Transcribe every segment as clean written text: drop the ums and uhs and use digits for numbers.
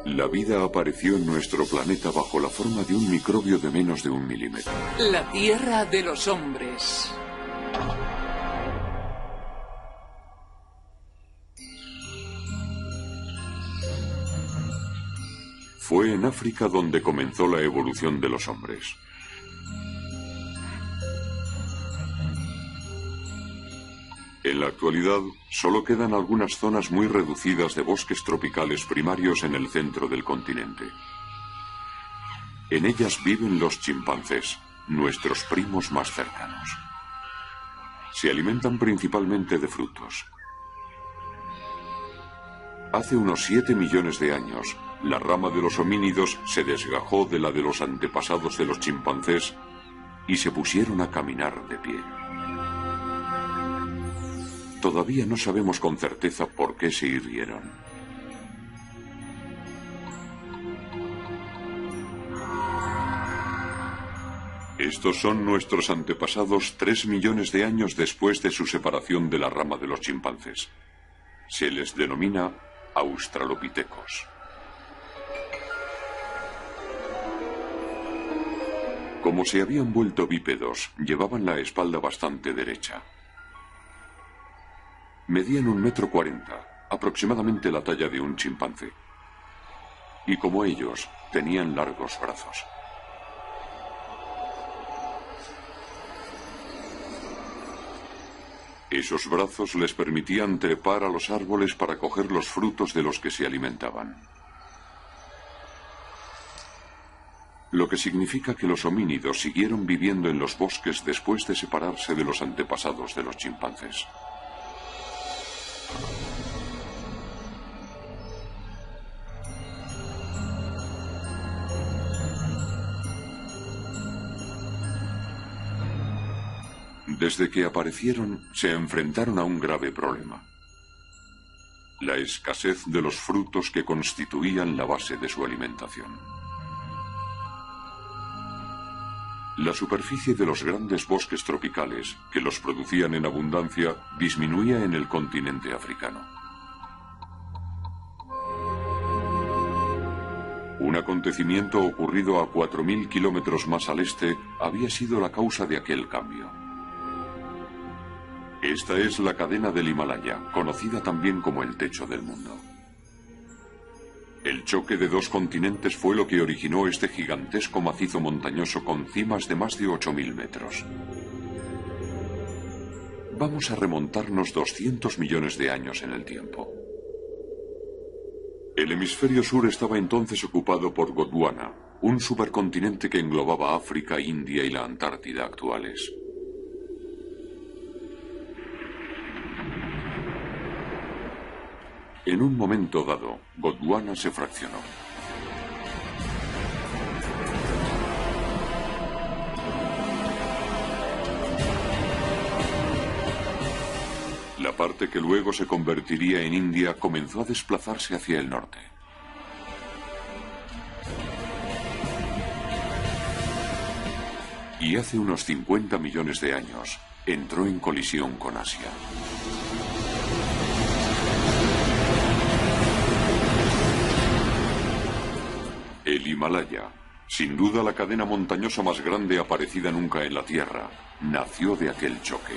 La vida apareció en nuestro planeta bajo la forma de un microbio de menos de 1 milímetro. La tierra de los hombres. Fue en África donde comenzó la evolución de los hombres. En la actualidad, solo quedan algunas zonas muy reducidas de bosques tropicales primarios en el centro del continente. En ellas viven los chimpancés, nuestros primos más cercanos. Se alimentan principalmente de frutos. Hace unos 7 millones de años, la rama de los homínidos se desgajó de la de los antepasados de los chimpancés y se pusieron a caminar de pie. Todavía no sabemos con certeza por qué se hirvieron. Estos son nuestros antepasados 3 millones de años después de su separación de la rama de los chimpancés. Se les denomina australopitecos. Como se habían vuelto bípedos, llevaban la espalda bastante derecha. Medían 1,40 m, aproximadamente la talla de un chimpancé. Y como ellos, tenían largos brazos. Esos brazos les permitían trepar a los árboles para coger los frutos de los que se alimentaban. Lo que significa que los homínidos siguieron viviendo en los bosques después de separarse de los antepasados de los chimpancés. Desde que aparecieron, se enfrentaron a un grave problema: la escasez de los frutos que constituían la base de su alimentación. La superficie de los grandes bosques tropicales, que los producían en abundancia, disminuía en el continente africano. Un acontecimiento ocurrido a 4.000 kilómetros más al este había sido la causa de aquel cambio. Esta es la cadena del Himalaya, conocida también como el techo del mundo. El choque de 2 continentes fue lo que originó este gigantesco macizo montañoso con cimas de más de 8.000 metros. Vamos a remontarnos 200 millones de años en el tiempo. El hemisferio sur estaba entonces ocupado por Gondwana, un supercontinente que englobaba África, India y la Antártida actuales. En un momento dado, Gondwana se fraccionó. La parte que luego se convertiría en India comenzó a desplazarse hacia el norte. Y hace unos 50 millones de años, entró en colisión con Asia. El Himalaya, sin duda la cadena montañosa más grande aparecida nunca en la Tierra, nació de aquel choque.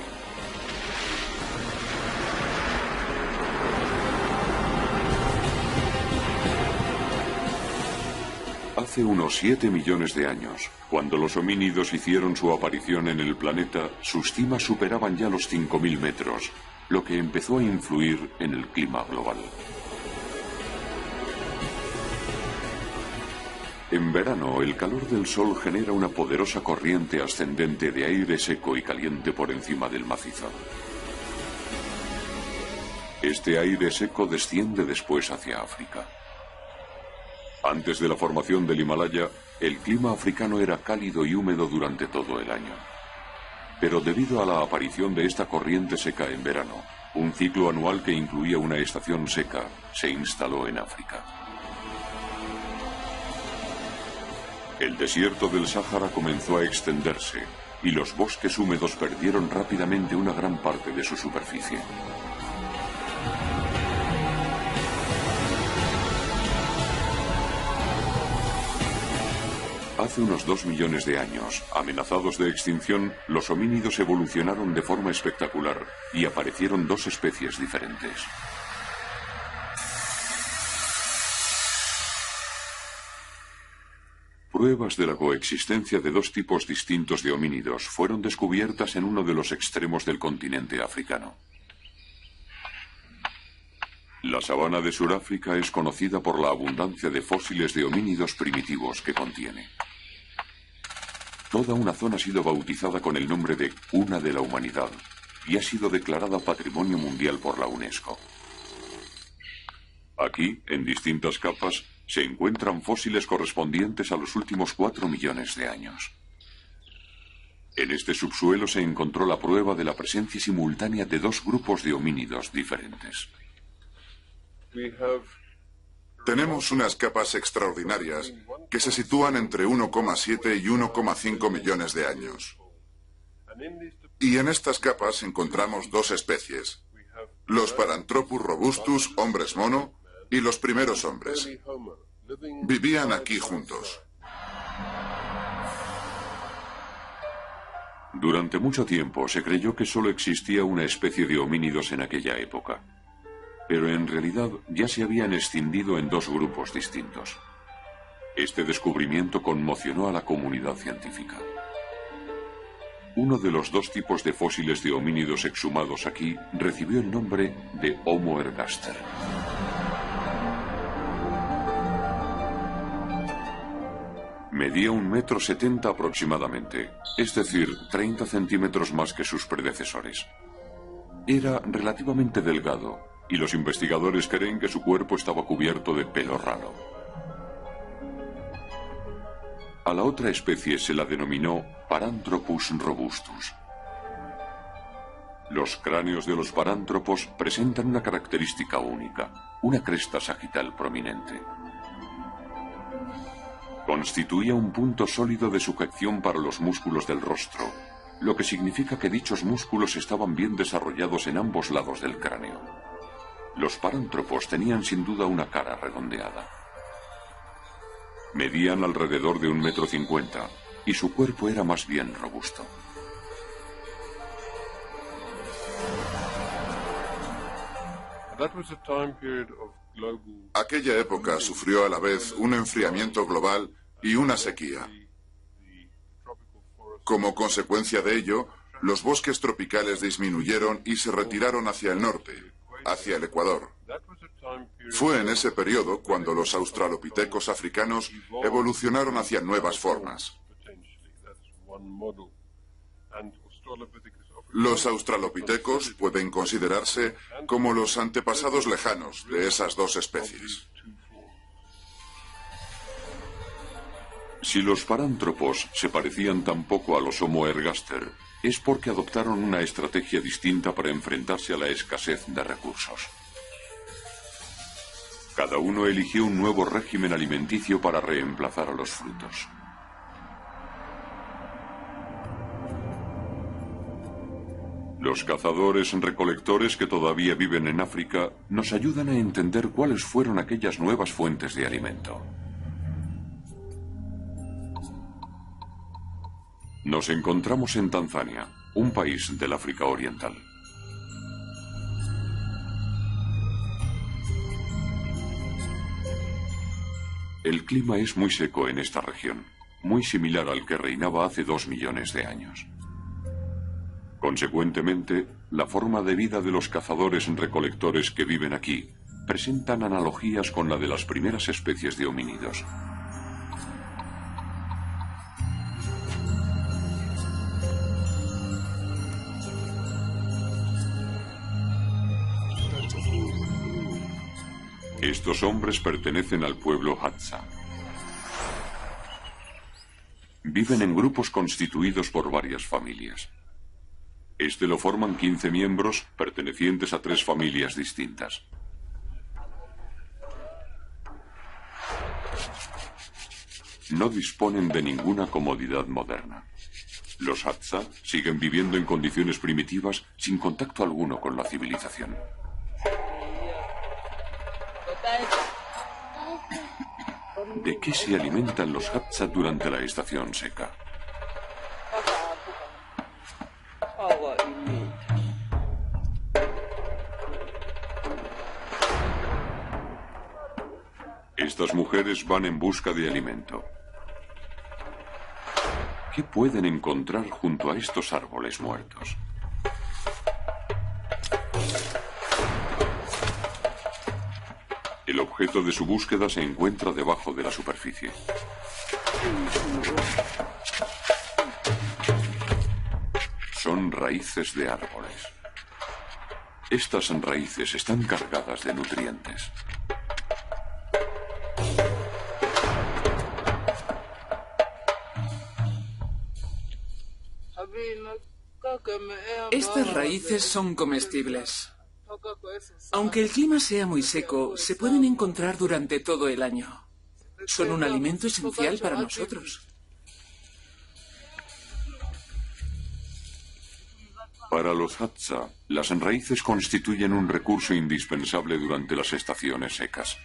Hace unos 7 millones de años, cuando los homínidos hicieron su aparición en el planeta, sus cimas superaban ya los 5.000 metros, lo que empezó a influir en el clima global. En verano, el calor del sol genera una poderosa corriente ascendente de aire seco y caliente por encima del macizo. Este aire seco desciende después hacia África. Antes de la formación del Himalaya, el clima africano era cálido y húmedo durante todo el año. Pero debido a la aparición de esta corriente seca en verano, un ciclo anual que incluía una estación seca se instaló en África. El desierto del Sáhara comenzó a extenderse y los bosques húmedos perdieron rápidamente una gran parte de su superficie. Hace unos 2 millones de años, amenazados de extinción, los homínidos evolucionaron de forma espectacular y aparecieron dos especies diferentes. Pruebas de la coexistencia de dos tipos distintos de homínidos fueron descubiertas en uno de los extremos del continente africano. La sabana de Suráfrica es conocida por la abundancia de fósiles de homínidos primitivos que contiene. Toda una zona ha sido bautizada con el nombre de Cuna de la Humanidad y ha sido declarada Patrimonio Mundial por la UNESCO. Aquí, en distintas capas, se encuentran fósiles correspondientes a los últimos 4 millones de años. En este subsuelo se encontró la prueba de la presencia simultánea de dos grupos de homínidos diferentes. Tenemos unas capas extraordinarias que se sitúan entre 1,7 y 1,5 millones de años. Y en estas capas encontramos dos especies: los Paranthropus robustus, hombres mono, y los primeros hombres. Vivían aquí juntos. Durante mucho tiempo se creyó que solo existía una especie de homínidos en aquella época. Pero en realidad ya se habían escindido en dos grupos distintos. Este descubrimiento conmocionó a la comunidad científica. Uno de los dos tipos de fósiles de homínidos exhumados aquí recibió el nombre de Homo ergaster. Medía 1,70 m aproximadamente, es decir, 30 centímetros más que sus predecesores. Era relativamente delgado, y los investigadores creen que su cuerpo estaba cubierto de pelo ralo. A la otra especie se la denominó Paranthropus robustus. Los cráneos de los parántropos presentan una característica única, una cresta sagital prominente. Constituía un punto sólido de sujeción para los músculos del rostro, lo que significa que dichos músculos estaban bien desarrollados en ambos lados del cráneo. Los parántropos tenían sin duda una cara redondeada. Medían alrededor de 1,50 m y su cuerpo era más bien robusto. Aquella época sufrió a la vez un enfriamiento global y una sequía. Como consecuencia de ello, los bosques tropicales disminuyeron y se retiraron hacia el norte, hacia el Ecuador. Fue en ese periodo cuando los australopitecos africanos evolucionaron hacia nuevas formas. Los australopitecos pueden considerarse como los antepasados lejanos de esas dos especies. Si los parántropos se parecían tan poco a los Homo ergaster, es porque adoptaron una estrategia distinta para enfrentarse a la escasez de recursos. Cada uno eligió un nuevo régimen alimenticio para reemplazar a los frutos. Los cazadores-recolectores que todavía viven en África nos ayudan a entender cuáles fueron aquellas nuevas fuentes de alimento. Nos encontramos en Tanzania, un país del África Oriental. El clima es muy seco en esta región, muy similar al que reinaba hace 2 millones de años. Consecuentemente, la forma de vida de los cazadores-recolectores que viven aquí presentan analogías con la de las primeras especies de homínidos. Estos hombres pertenecen al pueblo Hadza. Viven en grupos constituidos por varias familias. Este lo forman 15 miembros pertenecientes a 3 familias distintas. No disponen de ninguna comodidad moderna. Los Hadza siguen viviendo en condiciones primitivas sin contacto alguno con la civilización. ¿De qué se alimentan los Hadza durante la estación seca? Estas mujeres van en busca de alimento. ¿Qué pueden encontrar junto a estos árboles muertos? El objeto de su búsqueda se encuentra debajo de la superficie. Son raíces de árboles. Estas raíces están cargadas de nutrientes. Estas raíces son comestibles. Aunque el clima sea muy seco, se pueden encontrar durante todo el año. Son un alimento esencial para nosotros. Para los Hadza, las raíces constituyen un recurso indispensable durante las estaciones secas.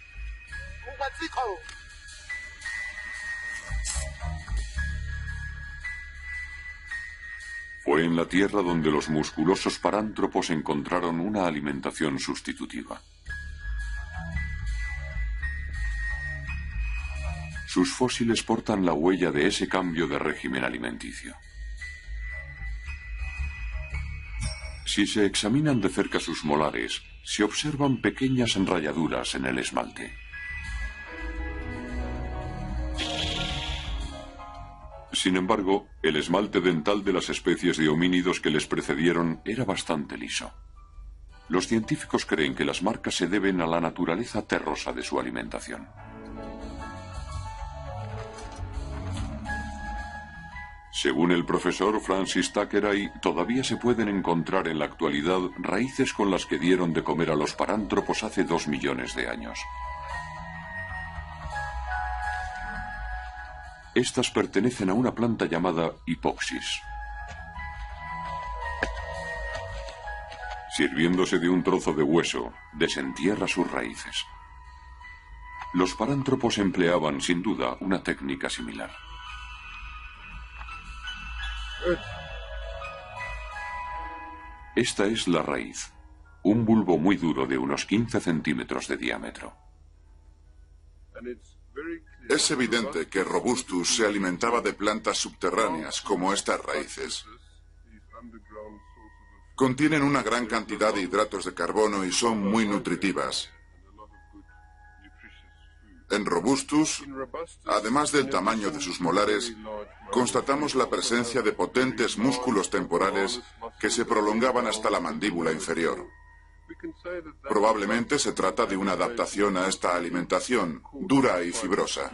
Fue en la tierra donde los musculosos parántropos encontraron una alimentación sustitutiva. Sus fósiles portan la huella de ese cambio de régimen alimenticio. Si se examinan de cerca sus molares, se observan pequeñas enrayaduras en el esmalte. Sin embargo, el esmalte dental de las especies de homínidos que les precedieron era bastante liso. Los científicos creen que las marcas se deben a la naturaleza terrosa de su alimentación. Según el profesor Francis Thackeray, todavía se pueden encontrar en la actualidad raíces con las que dieron de comer a los parántropos hace 2 millones de años. Estas pertenecen a una planta llamada Hypoxis. Sirviéndose de un trozo de hueso, desentierra sus raíces. Los parántropos empleaban, sin duda, una técnica similar. Esta es la raíz, un bulbo muy duro de unos 15 centímetros de diámetro. Es evidente que Robustus se alimentaba de plantas subterráneas como estas raíces. Contienen una gran cantidad de hidratos de carbono y son muy nutritivas. En Robustus, además del tamaño de sus molares, constatamos la presencia de potentes músculos temporales que se prolongaban hasta la mandíbula inferior. Probablemente se trata de una adaptación a esta alimentación, dura y fibrosa.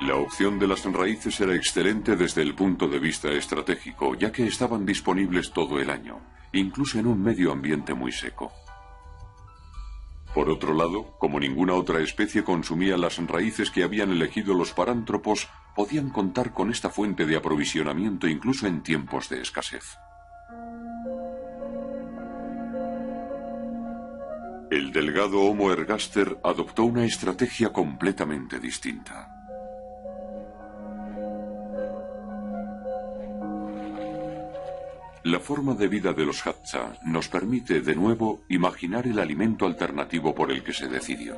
La opción de las raíces era excelente desde el punto de vista estratégico, ya que estaban disponibles todo el año, incluso en un medio ambiente muy seco. Por otro lado, como ninguna otra especie consumía las raíces que habían elegido los parántropos, podían contar con esta fuente de aprovisionamiento incluso en tiempos de escasez. El delgado Homo ergaster adoptó una estrategia completamente distinta. La forma de vida de los Hadza nos permite, de nuevo, imaginar el alimento alternativo por el que se decidió.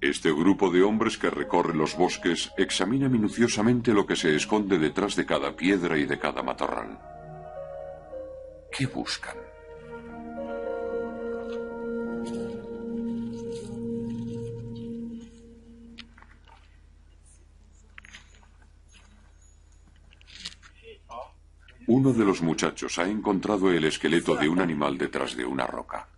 Este grupo de hombres que recorre los bosques examina minuciosamente lo que se esconde detrás de cada piedra y de cada matorral. ¿Qué buscan? Uno de los muchachos ha encontrado el esqueleto de un animal detrás de una roca.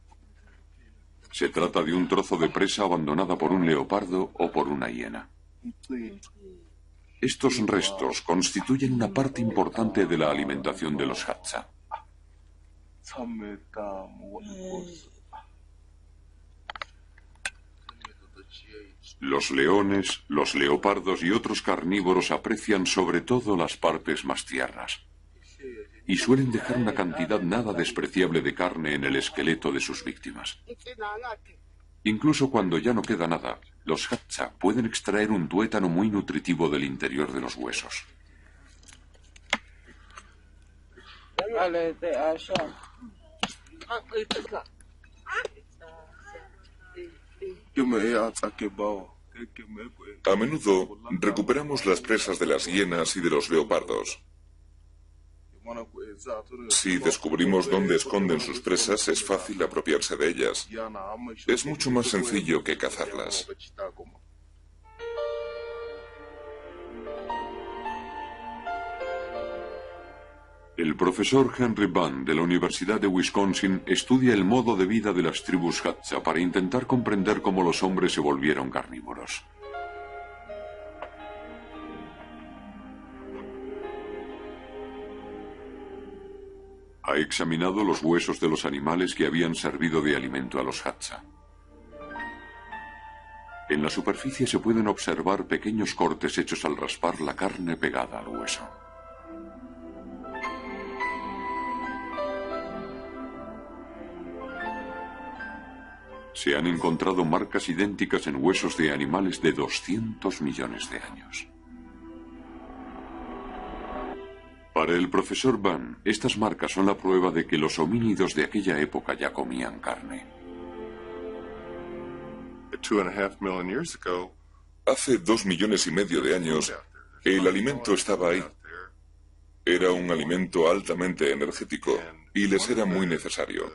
Se trata de un trozo de presa abandonada por un leopardo o por una hiena. Estos restos constituyen una parte importante de la alimentación de los Hadza. Los leones, los leopardos y otros carnívoros aprecian sobre todo las partes más tiernas. y suelen dejar una cantidad nada despreciable de carne en el esqueleto de sus víctimas. Incluso cuando ya no queda nada, los Hadza pueden extraer un tuétano muy nutritivo del interior de los huesos. A menudo recuperamos las presas de las hienas y de los leopardos. Si descubrimos dónde esconden sus presas, es fácil apropiarse de ellas. Es mucho más sencillo que cazarlas. El profesor Henry Bunn de la Universidad de Wisconsin estudia el modo de vida de las tribus Hadza para intentar comprender cómo los hombres se volvieron carnívoros. Ha examinado los huesos de los animales que habían servido de alimento a los Hadza. En la superficie se pueden observar pequeños cortes hechos al raspar la carne pegada al hueso. Se han encontrado marcas idénticas en huesos de animales de 200 millones de años. Para el profesor Bunn, estas marcas son la prueba de que los homínidos de aquella época ya comían carne. Hace 2,5 millones de años, el alimento estaba ahí. Era un alimento altamente energético y les era muy necesario.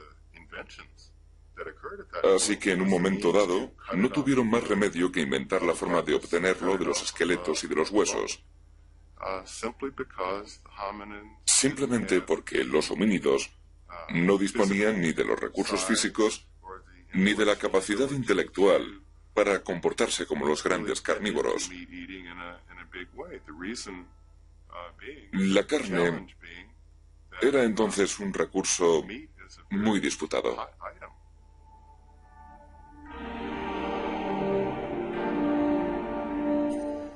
Así que en un momento dado, no tuvieron más remedio que inventar la forma de obtenerlo de los esqueletos y de los huesos. Simplemente porque los homínidos no disponían ni de los recursos físicos ni de la capacidad intelectual para comportarse como los grandes carnívoros. La carne era entonces un recurso muy disputado.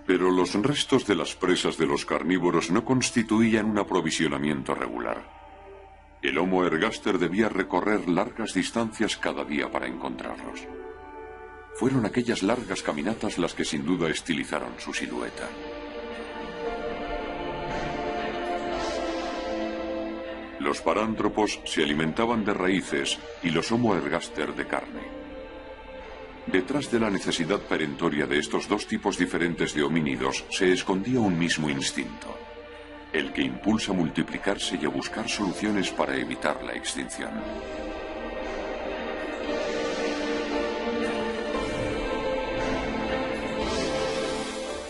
Pero los restos de las presas de los carnívoros no constituían un aprovisionamiento regular. El Homo ergaster debía recorrer largas distancias cada día para encontrarlos. Fueron aquellas largas caminatas las que sin duda estilizaron su silueta. Los parántropos se alimentaban de raíces y los Homo ergaster de carne. Detrás de la necesidad perentoria de estos dos tipos diferentes de homínidos se escondía un mismo instinto, el que impulsa a multiplicarse y a buscar soluciones para evitar la extinción.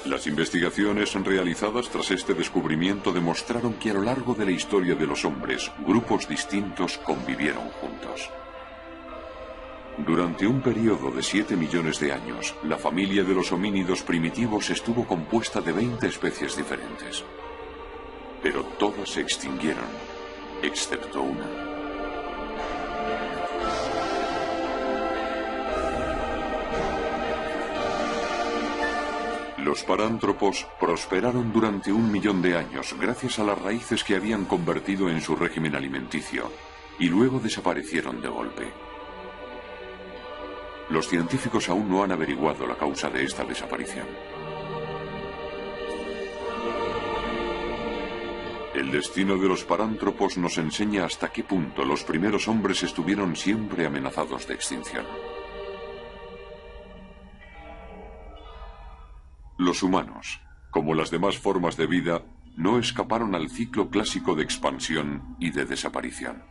Las investigaciones realizadas tras este descubrimiento demostraron que a lo largo de la historia de los hombres, grupos distintos convivieron juntos. Durante un periodo de 7 millones de años, la familia de los homínidos primitivos estuvo compuesta de 20 especies diferentes. Pero todas se extinguieron, excepto una. Los parántropos prosperaron durante 1 millón de años gracias a las raíces que habían convertido en su régimen alimenticio, y luego desaparecieron de golpe. Los científicos aún no han averiguado la causa de esta desaparición. El destino de los parántropos nos enseña hasta qué punto los primeros hombres estuvieron siempre amenazados de extinción. Los humanos, como las demás formas de vida, no escaparon al ciclo clásico de expansión y de desaparición.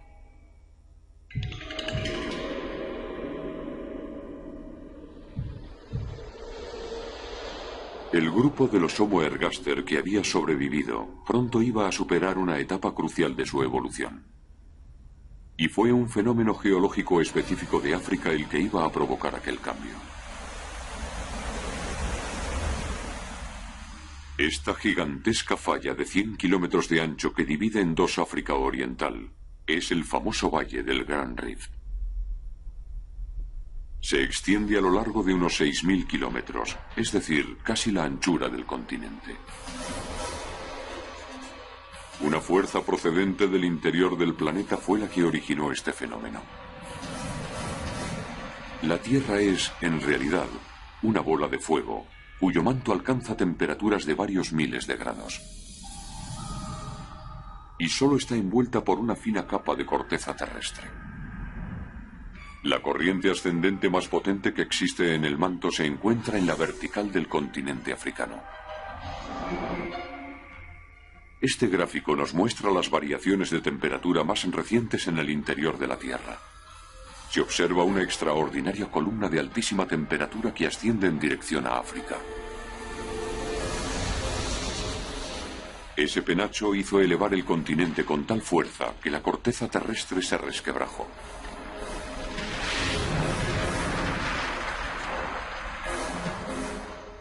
El grupo de los Homo ergaster que había sobrevivido pronto iba a superar una etapa crucial de su evolución. Y fue un fenómeno geológico específico de África el que iba a provocar aquel cambio. Esta gigantesca falla de 100 kilómetros de ancho que divide en dos África Oriental es el famoso valle del Grand Rift. Se extiende a lo largo de unos 6.000 kilómetros, es decir, casi la anchura del continente. Una fuerza procedente del interior del planeta fue la que originó este fenómeno. La Tierra es, en realidad, una bola de fuego, cuyo manto alcanza temperaturas de varios miles de grados. Y solo está envuelta por una fina capa de corteza terrestre. La corriente ascendente más potente que existe en el manto se encuentra en la vertical del continente africano. Este gráfico nos muestra las variaciones de temperatura más recientes en el interior de la Tierra. Se observa una extraordinaria columna de altísima temperatura que asciende en dirección a África. Ese penacho hizo elevar el continente con tal fuerza que la corteza terrestre se resquebrajó.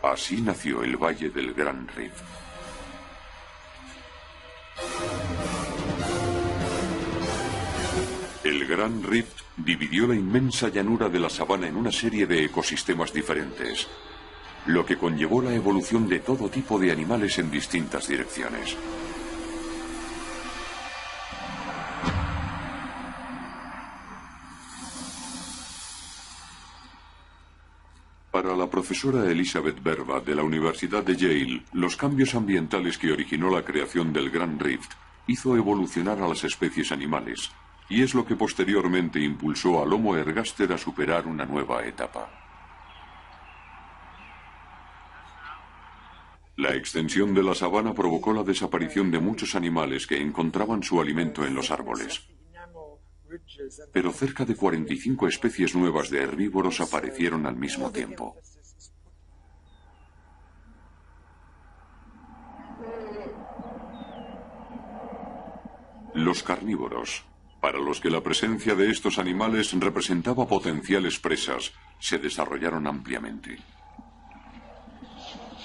Así nació el Valle del Gran Rift. El Gran Rift dividió la inmensa llanura de la sabana en una serie de ecosistemas diferentes, lo que conllevó la evolución de todo tipo de animales en distintas direcciones. Para la profesora Elizabeth Berba de la Universidad de Yale, los cambios ambientales que originó la creación del Gran Rift hizo evolucionar a las especies animales, y es lo que posteriormente impulsó al Homo ergaster a superar una nueva etapa. La extensión de la sabana provocó la desaparición de muchos animales que encontraban su alimento en los árboles. Pero cerca de 45 especies nuevas de herbívoros aparecieron al mismo tiempo. Los carnívoros, para los que la presencia de estos animales representaba potenciales presas, se desarrollaron ampliamente.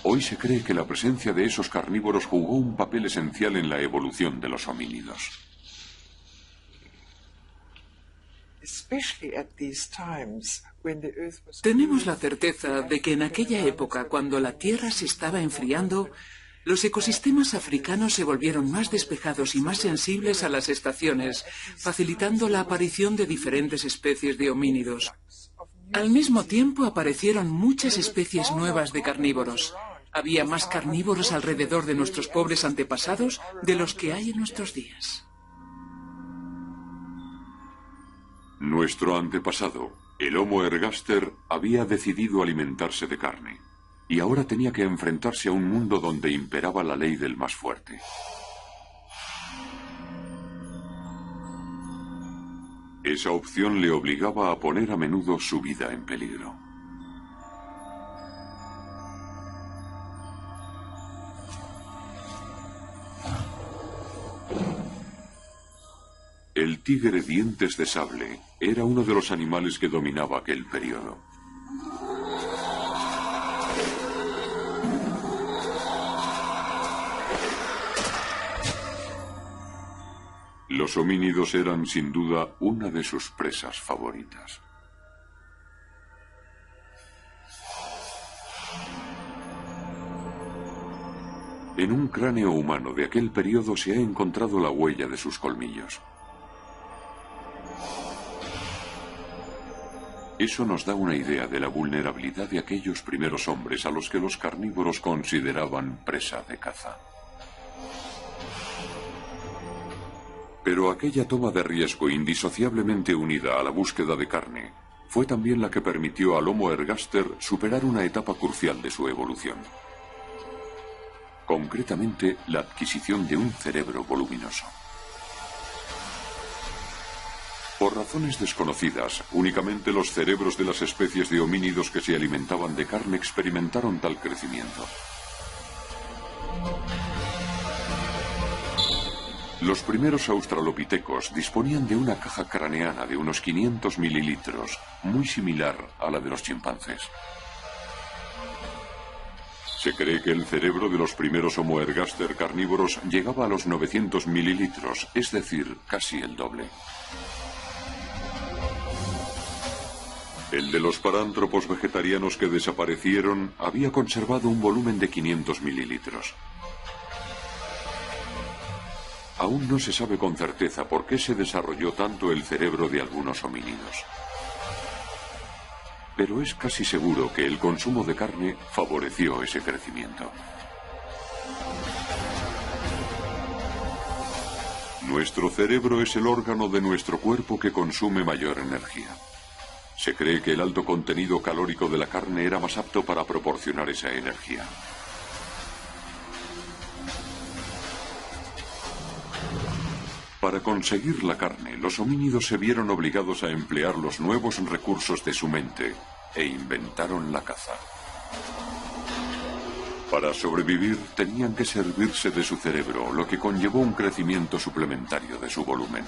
Hoy se cree que la presencia de esos carnívoros jugó un papel esencial en la evolución de los homínidos. Tenemos la certeza de que en aquella época, cuando la Tierra se estaba enfriando, los ecosistemas africanos se volvieron más despejados y más sensibles a las estaciones, facilitando la aparición de diferentes especies de homínidos. Al mismo tiempo aparecieron muchas especies nuevas de carnívoros. Había más carnívoros alrededor de nuestros pobres antepasados de los que hay en nuestros días. Nuestro antepasado, el Homo ergaster, había decidido alimentarse de carne, y ahora tenía que enfrentarse a un mundo donde imperaba la ley del más fuerte. Esa opción le obligaba a poner a menudo su vida en peligro. El tigre dientes de sable era uno de los animales que dominaba aquel periodo. Los homínidos eran sin duda una de sus presas favoritas. En un cráneo humano de aquel periodo se ha encontrado la huella de sus colmillos. Eso nos da una idea de la vulnerabilidad de aquellos primeros hombres a los que los carnívoros consideraban presa de caza. Pero aquella toma de riesgo indisociablemente unida a la búsqueda de carne fue también la que permitió al Homo ergaster superar una etapa crucial de su evolución. Concretamente, la adquisición de un cerebro voluminoso. Por razones desconocidas, únicamente los cerebros de las especies de homínidos que se alimentaban de carne experimentaron tal crecimiento. Los primeros australopitecos disponían de una caja craneana de unos 500 mililitros, muy similar a la de los chimpancés. Se cree que el cerebro de los primeros Homo ergaster carnívoros llegaba a los 900 mililitros, es decir, casi el doble. El de los parántropos vegetarianos que desaparecieron había conservado un volumen de 500 mililitros. Aún no se sabe con certeza por qué se desarrolló tanto el cerebro de algunos homínidos. Pero es casi seguro que el consumo de carne favoreció ese crecimiento. Nuestro cerebro es el órgano de nuestro cuerpo que consume mayor energía. Se cree que el alto contenido calórico de la carne era más apto para proporcionar esa energía. Para conseguir la carne, los homínidos se vieron obligados a emplear los nuevos recursos de su mente e inventaron la caza. Para sobrevivir, tenían que servirse de su cerebro, lo que conllevó un crecimiento suplementario de su volumen.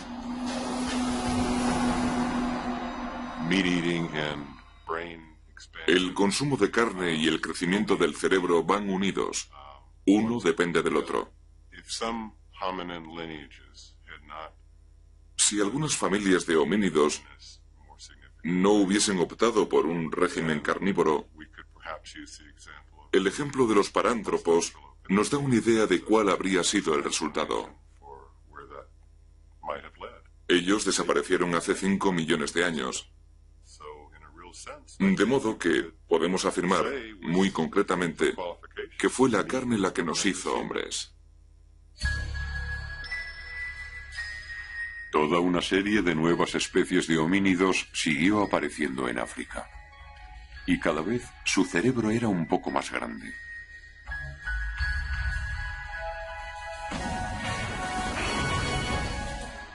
El consumo de carne y el crecimiento del cerebro van unidos. Uno depende del otro. Si algunas familias de homínidos no hubiesen optado por un régimen carnívoro, el ejemplo de los parántropos nos da una idea de cuál habría sido el resultado. Ellos desaparecieron hace 5 millones de años. De modo que podemos afirmar, muy concretamente, que fue la carne la que nos hizo hombres. Toda una serie de nuevas especies de homínidos siguió apareciendo en África. Y cada vez su cerebro era un poco más grande.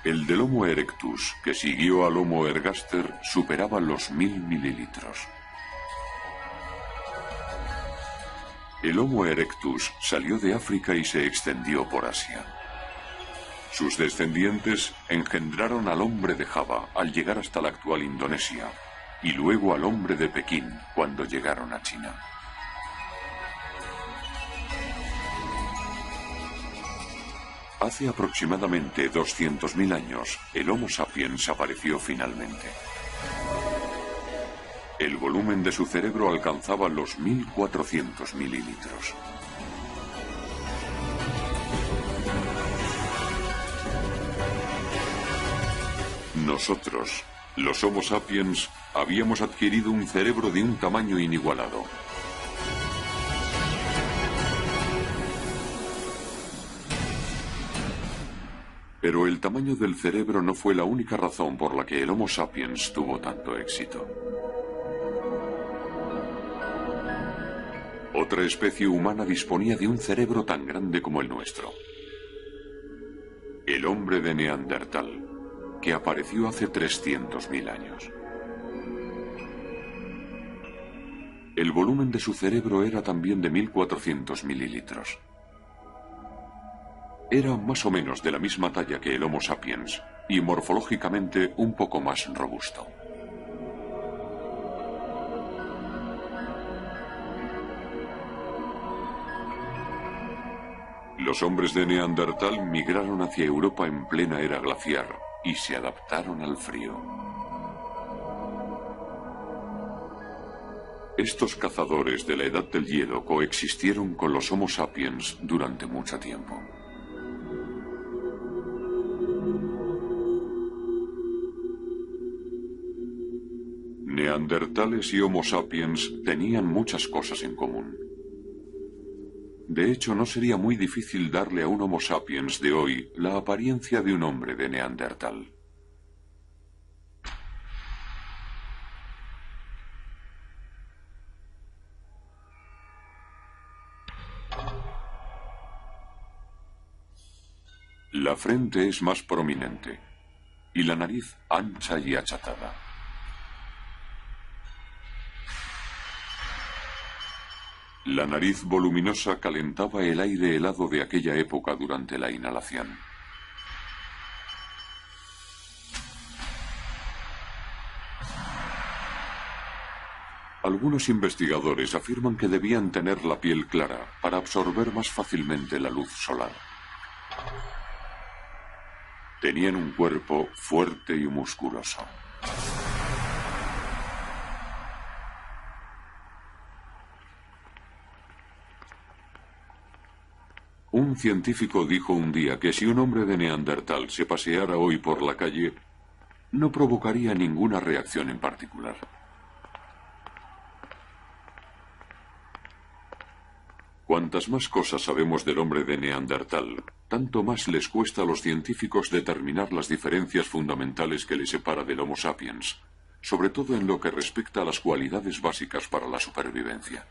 El del Homo erectus, que siguió al Homo ergaster, superaba los 1000 mililitros. El Homo erectus salió de África y se extendió por Asia. Sus descendientes engendraron al hombre de Java al llegar hasta la actual Indonesia, y luego al hombre de Pekín cuando llegaron a China. Hace aproximadamente 200.000 años, el Homo sapiens apareció finalmente. El volumen de su cerebro alcanzaba los 1400 mililitros. Nosotros, los Homo sapiens, habíamos adquirido un cerebro de un tamaño inigualado. Pero el tamaño del cerebro no fue la única razón por la que el Homo sapiens tuvo tanto éxito. Otra especie humana disponía de un cerebro tan grande como el nuestro. El hombre de Neandertal, que apareció hace 300.000 años. El volumen de su cerebro era también de 1400 mililitros. Era más o menos de la misma talla que el Homo sapiens y morfológicamente un poco más robusto. Los hombres de Neandertal migraron hacia Europa en plena era glaciar y se adaptaron al frío. Estos cazadores de la edad del hielo coexistieron con los Homo sapiens durante mucho tiempo. Neandertales y Homo sapiens tenían muchas cosas en común. De hecho, no sería muy difícil darle a un Homo sapiens de hoy la apariencia de un hombre de Neandertal. La frente es más prominente y la nariz ancha y achatada. La nariz voluminosa calentaba el aire helado de aquella época durante la inhalación. Algunos investigadores afirman que debían tener la piel clara para absorber más fácilmente la luz solar. Tenían un cuerpo fuerte y musculoso. Un científico dijo un día que si un hombre de Neandertal se paseara hoy por la calle, no provocaría ninguna reacción en particular. Cuantas más cosas sabemos del hombre de Neandertal, tanto más les cuesta a los científicos determinar las diferencias fundamentales que le separa del Homo sapiens, sobre todo en lo que respecta a las cualidades básicas para la supervivencia.